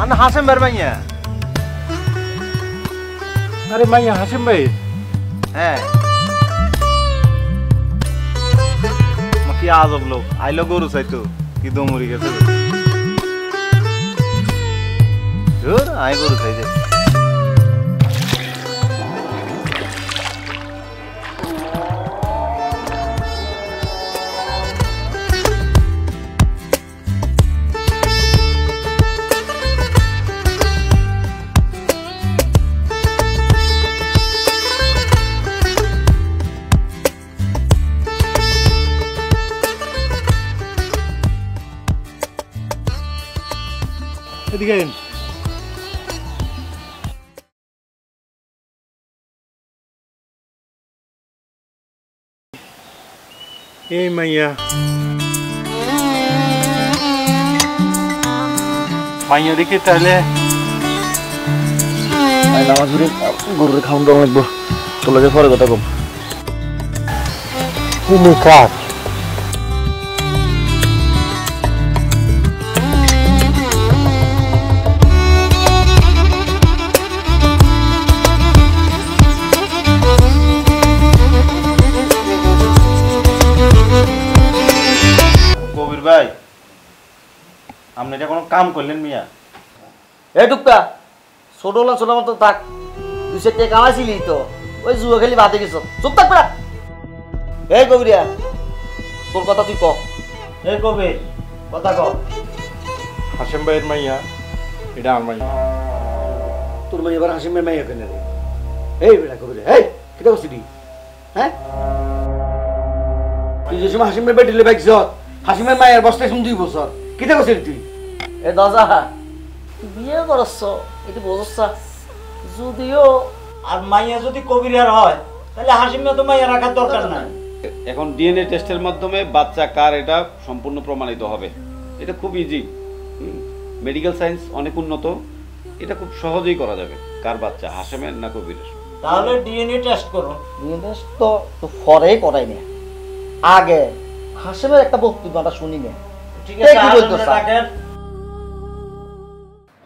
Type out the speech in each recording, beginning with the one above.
আমি হাসেম ভাইয়ের মাইয়া। আরে মাইয়া হাসেম ভাই? হ্যাঁ। কি আজব লোক, আইলো গরু চাইতো কি দমরি গেছে। আই গরু চাইছে। এদিকে এই মাইয়া মাইয়া দেখি তাহলে নামাজ গরুর খাওয়ান দেওয়া লাগবো। তোলাকে পরে কথা কম। তুমি কার? ভাই আপনি এটা কোনো কাম করলেন মিয়া? এই টুকটা ছোট হলাম ছোট মতো থাক, তুই সে টেকা কামাইছিলি তো ওই জুয়া খেলি বাদে গেছ। চুপ থাক বেড়া। এই কবিরিয়া তোর কথা তুই ক। এই কবির কথা ক। হাসেম ভাইয়ের মাইয়া এটা আমার মাইয়া। তোর মাইয়া এবার হাসিমের মাইয়া কেন রে? এই বেড়া কবিরিয়া এই কেটে বসছিলি? হ্যাঁ তুই যে সময় হাসিমের বেটিলে বাইকছ হাসিমের মায়ের বস্তায় শুন 2 বছর কেটে বসছিলি তুই? এ দাদা তুই বিয়ে করছ এটা বোঝছ? যদিও আর মাইয়া যদি কবিরার হয় তাহলে হাসিমে তো মাইয়া রাখার দরকার নাই। এখন ডিএনএ টেস্টের মাধ্যমে বাচ্চা কার এটা সম্পূর্ণ প্রমাণিত হবে। এটা খুব ইজি, মেডিকেল সায়েন্স অনেক উন্নত, এটা খুব সহজেই করা যাবে কার বাচ্চা হাসেমের না কবিরের। তাহলে ডিএনএ টেস্ট করো। ডিএনএ টেস্ট তো পরেই করাই না, আগে হাসেমের একটা বক্তব্যটা শুনি না। ঠিক আছে ডাকেন।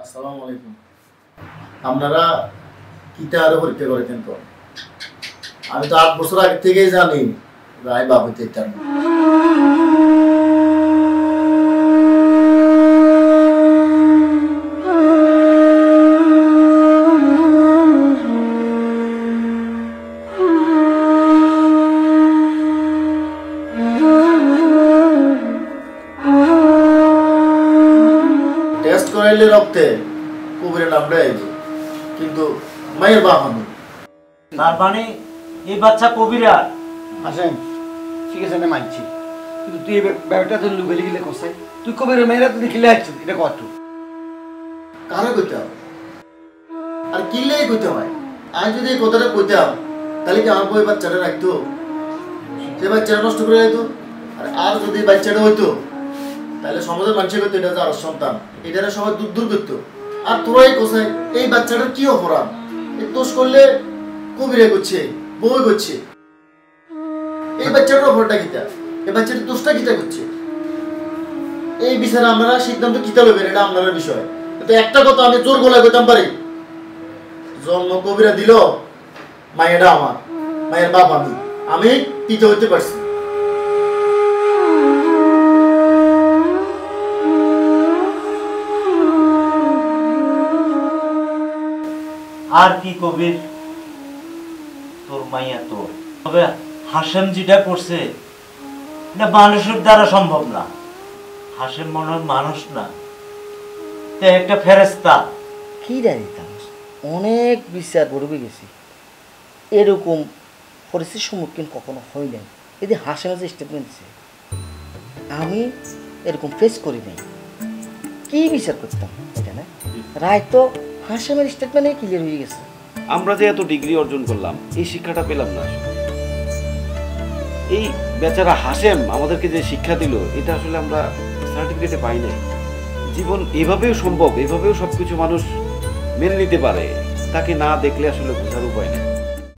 আসসালামু আলাইকুম। আপনারা কিতা আরো পরীক্ষা করেছেন তো? আমি তো 8 বছর আগে থেকেই জানি রায় বাবু তেতার টেস্ট করাইলে রক্তে কবিরের নামটা আইছে, কিন্তু মায়ের বাপ আমি। তার মানে এই বাচ্চা কবিরার। হাসেম ঠিক আছে না মানছি, কিন্তু তুই এই ব্যাপারটা তো লুকালি গেলে কসাই তুই কবিরের মেয়েরা তো দেখিলে আসছিস এটা কত কারে কইতাম আর কিলেই কইতাম? আমি যদি এই কথাটা কইতাম তাহলে কি আমার বই বাচ্চাটা রাখতো? সে বাচ্চাটা নষ্ট করে যেত। আর যদি বাচ্চাটা হইতো তাহলে সমাজের মানুষের করতো এটা আর সন্তান, এটা সবাই দূর দূর করতো। আর তোরাই কোথায় এই বাচ্চাটার কি অপরাধ? এই দোষ করলে কবিরে করছে, বই করছে, এই বাচ্চাটার অপরাধটা কিতা? এই বাচ্চাটার দোষটা কিতা করছে? এই বিষয়ে আমরা সিদ্ধান্ত কিতা লবেন এটা আপনার বিষয়। কিন্তু একটা কথা আমি জোর গলায় কইতাম পারি, জন্ম কবিরা দিল মায়েরা আমার, মায়ের বাপ আমি পিতা হইতে পারছি। আর কি কবির তোর মাইয়া তোর, তবে হাসেম যেটা করছে এটা মানুষের দ্বারা সম্ভব না। হাসেম মনে হয় মানুষ না, একটা ফেরেশতা। কি জানিতাম অনেক বিচার করবে গেছি, এরকম পরিস্থিতির সম্মুখীন কখনো হই নাই। যদি হাসেমের যে স্টেটমেন্ট দিচ্ছে আমি এরকম ফেস করি নাই, কি বিচার করতাম এটা না? রায় তো হাসেমের স্টেটমেন্টে ক্লিয়ার হয়ে গেছে। আমরা যে এত ডিগ্রি অর্জন করলাম এই শিক্ষাটা পেলাম না। এই বেচারা হাসেম আমাদেরকে যে শিক্ষা দিল এটা আসলে আমরা সার্টিফিকেটে পাই নাই। জীবন এভাবেও সম্ভব, এভাবেও সবকিছু মানুষ মেনে নিতে পারে, তাকে না দেখলে আসলে বোঝার উপায় নেই।